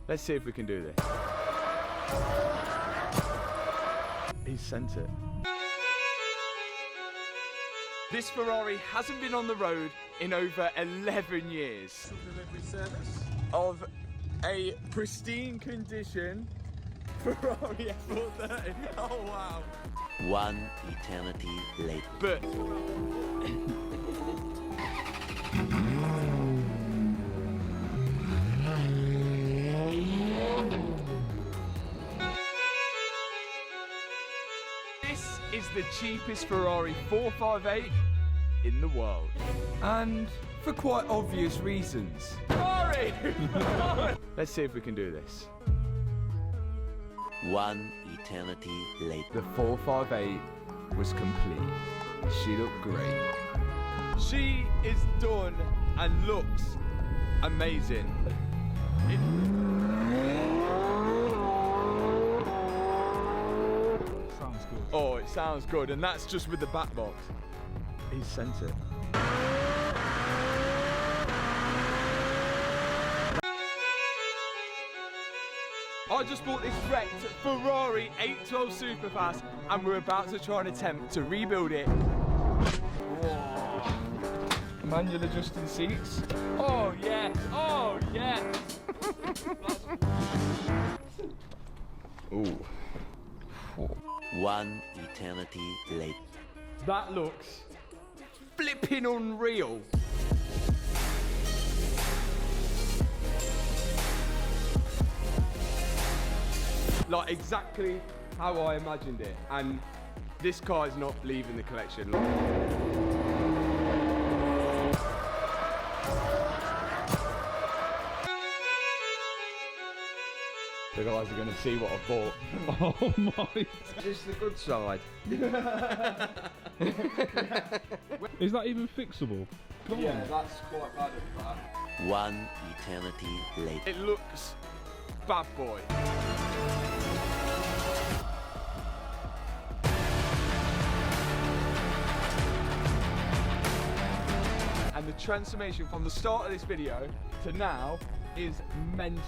Let's see if we can do this. He's sent it. This Ferrari hasn't been on the road in over 11 years. Delivery service Of a pristine condition Ferrari F430. Oh wow. One eternity later. But this is the cheapest Ferrari 458 in the world. And for quite obvious reasons. Ferrari! Let's see if we can do this. One eternity later. The 458 was complete. She looked great. She is done and looks amazing. sounds good. Oh, it sounds good, and that's just with the back box. He's sent it. I just bought this wrecked Ferrari 812 Superfast and we're about to try and attempt to rebuild it. Whoa. Manual adjusting seats. Oh yeah, oh yeah. Ooh. One eternity later. That looks flipping unreal. Like exactly how I imagined it, and this car is not leaving the collection. The guys are going to see what I bought. Oh my. This is the good side. Is that even fixable? Come Yeah, on. that's quite bad at that. One eternity later. It looks bad boy. And the transformation from the start of this video to now is mental.